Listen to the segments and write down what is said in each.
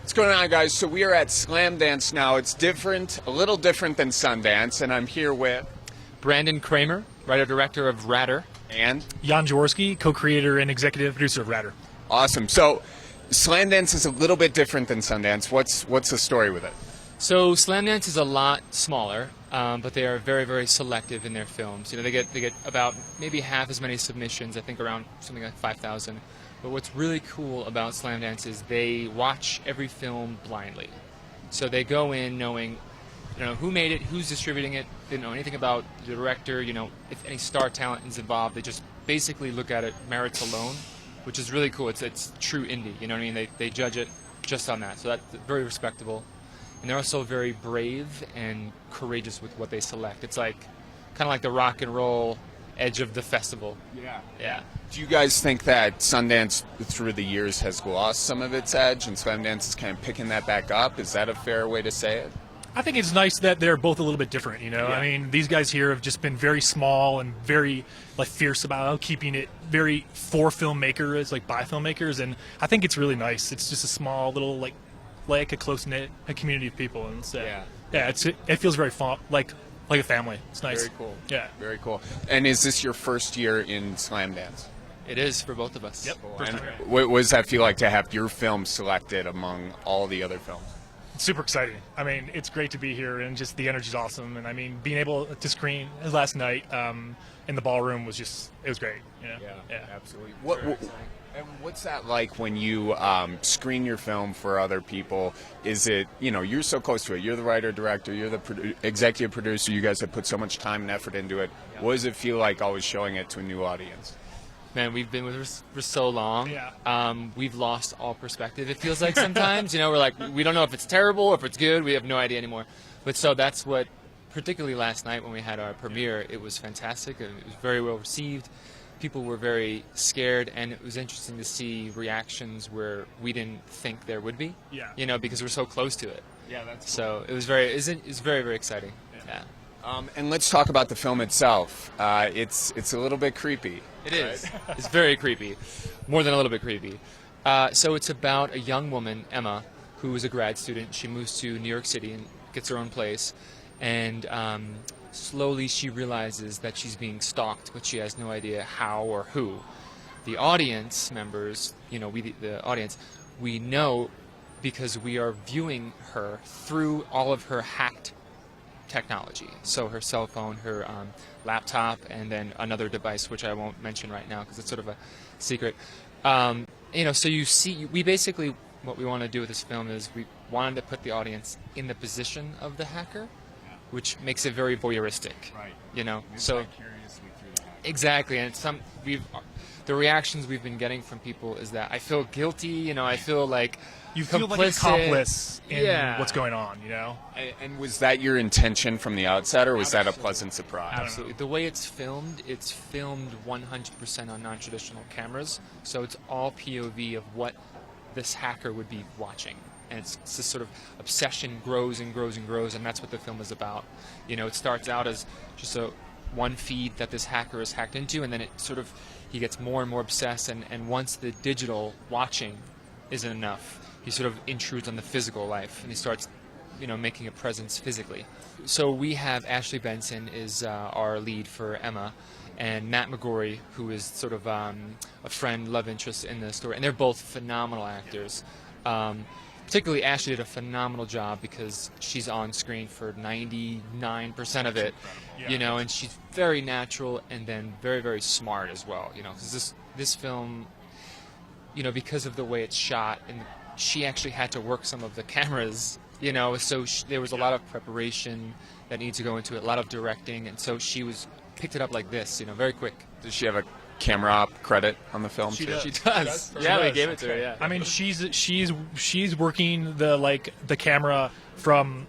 What's going on, guys? So we are at Slamdance now. It's different, a little different than Sundance, and I'm here with Branden Kramer, writer-director of Radar. and Jaworski, co-creator and executive producer of Radar. awesome. So Slamdance is a little bit different than Sundance. What's the story with it? So Slamdance is a lot smaller, but they are very, very selective in their films. You know, they get about maybe half as many submissions. I think around something like 5,000. But what's really cool about Slamdance is they watch every film blindly. So they go in knowing, who made it, who's distributing it. They don't know anything about the director. If any star talent is involved. They just basically look at it merits alone, which is really cool. It's true indie. You know what I mean? They judge it just on that. So that's very respectable. And they're also very brave and courageous with what they select. It's like kind of like the rock and roll edge of the festival. Yeah. Do you guys think that Sundance, through the years, has lost some of its edge, and Slamdance is kind of picking that back up? Is that a fair way to say it? I think it's nice that they're both a little bit different, Yeah. I mean, these guys here have just been very small and very fierce about keeping it very for filmmakers, by filmmakers, and I think it's really nice. It's just a small little like a close-knit community of people, and so it feels very fun, like a family. It's nice. Very cool. Yeah. Very cool. And is this your first year in Slamdance? It is for both of us. Yep. And First time. what does that feel like to have your film selected among all the other films? It's super exciting. I mean, it's great to be here, and just the energy's awesome. And I mean, being able to screen last night in the ballroom was it was great. Yeah. Absolutely. And what's that like when you screen your film for other people? Is it, you're so close to it. You're the writer, director, you're the executive producer. You guys have put so much time and effort into it. Yeah. What does it feel like always showing it to a new audience? Man, we've been with her for so long. Yeah. We've lost all perspective. It feels like sometimes, we're like, we don't know if it's terrible, or if it's good. We have no idea anymore. But so that's what, particularly last night when we had our premiere, it was fantastic. It was very well received. People were very scared, and it was interesting to see reactions where we didn't think there would be. Yeah. Because we're so close to it. Yeah, that's So it was very very exciting. Yeah. and let's talk about the film itself. It's a little bit creepy. It is. It's very creepy. More than a little bit creepy. So it's about a young woman, Emma, who is a grad student. She moves to New York City and gets her own place. And slowly she realizes that she's being stalked, but she has no idea how or who. The audience members, the audience, we know because we are viewing her through all of her hacked technology. So her cell phone, her laptop, and then another device, which I won't mention right now because it's sort of a secret. So you see, we basically, what we want to do with this film is we wanted to put the audience in the position of the hacker, which makes it very voyeuristic. Right. So curiously through the hack. exactly, and the reactions we've been getting from people is that I feel guilty. I feel like You feel like an complicit. accomplice in Yeah. what's going on, And was that your intention from the outset, or was that a pleasant surprise? Absolutely. The way it's filmed 100% on non-traditional cameras, so it's all POV of what this hacker would be watching. And it's this sort of obsession grows and grows and grows, and that's what the film is about. It starts out as just one feed that this hacker is hacked into, and then he gets more and more obsessed, and once the digital watching isn't enough, he sort of intrudes on the physical life, and he starts making a presence physically. So we have Ashley Benson is our lead for Emma, and Matt McGorry, who is sort of a friend, love interest in the story, and they're both phenomenal actors. Particularly Ashley did a phenomenal job because she's on screen for 99% of it, Yeah. and she's very natural and then very, very smart as well, because this film, because of the way it's shot, and she actually had to work some of the cameras, so there was a lot of preparation that needs to go into it, a lot of directing, and so she picked it up like this, very quick. Does she have a camera op credit on the film? She too? does. She does. Yeah, we gave it to her. Yeah. I mean, she's working the camera from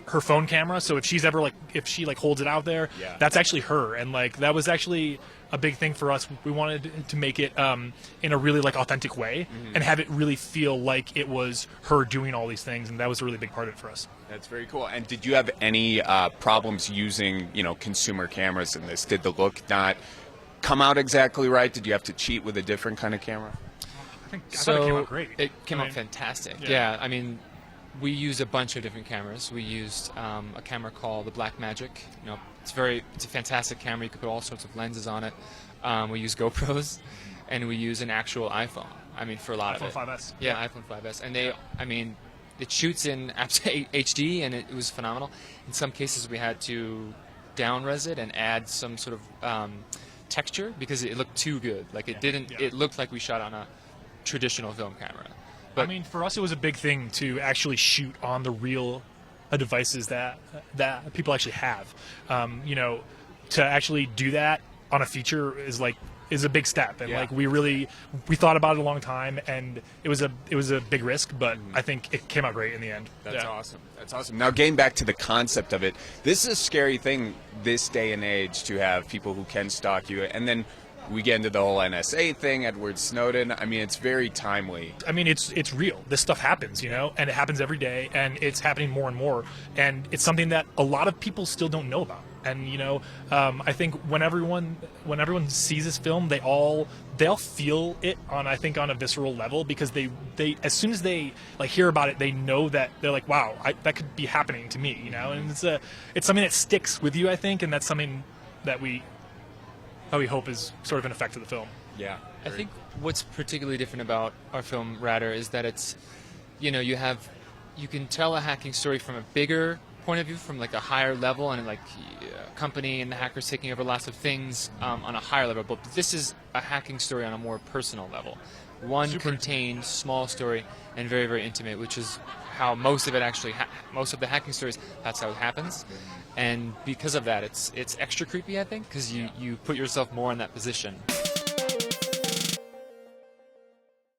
her phone camera. So if she's ever if she holds it out there, Yeah. that's actually her. And that was actually a big thing for us. We wanted to make it in a really authentic way and have it really feel like it was her doing all these things, and that was a really big part of it for us. That's very cool. And did you have any problems using consumer cameras in this? Did the look not come out exactly right? Did you have to cheat with a different kind of camera? I thought it came out great. It came I out mean, fantastic. yeah. Yeah, I mean, we used a bunch of different cameras. We used a camera called the Black Magic. You know, it's a fantastic camera. You could put all sorts of lenses on it. We use GoPros, and we use an actual iPhone. I mean, for a lot iPhone of it. 5S. Yeah, iPhone 5S, and it shoots in HD, and it was phenomenal. In some cases, we had to down-res it and add some sort of texture because it looked too good. Like it didn't. Yeah. It looked like we shot on a traditional film camera. But I mean, for us, it was a big thing to actually shoot on the real devices that people actually have. You know, to actually do that on a feature is a big step, and Yeah. like we thought about it a long time, and it was a big risk, but I think it came out great in the end. That's Yeah. awesome. That's awesome. Now, getting back to the concept of it, this is a scary thing this day and age to have people who can stalk you, and then we get into the whole NSA thing, Edward Snowden. I mean, it's very timely. I mean, it's real. This stuff happens, you know, and it happens every day, and it's happening more and more. And it's something that a lot of people still don't know about. And you know, I think when everyone sees this film, they all feel it on a visceral level, because they as soon as they like hear about it, they know that they're like, wow, that could be happening to me, you know. And it's something that sticks with you, I think, and that's something that we hope is sort of an effect of the film. Yeah. I think what's particularly different about our film Radar is that it's, you know, you can tell a hacking story from a bigger point of view, from like a higher level, and like a company and the hackers taking over lots of things on a higher level. But this is a hacking story on a more personal level. One contained, small story, and very, very intimate, which is how most of it actually, most of the hacking stories, that's how it happens. And because of that, it's extra creepy, I think, because you put yourself more in that position.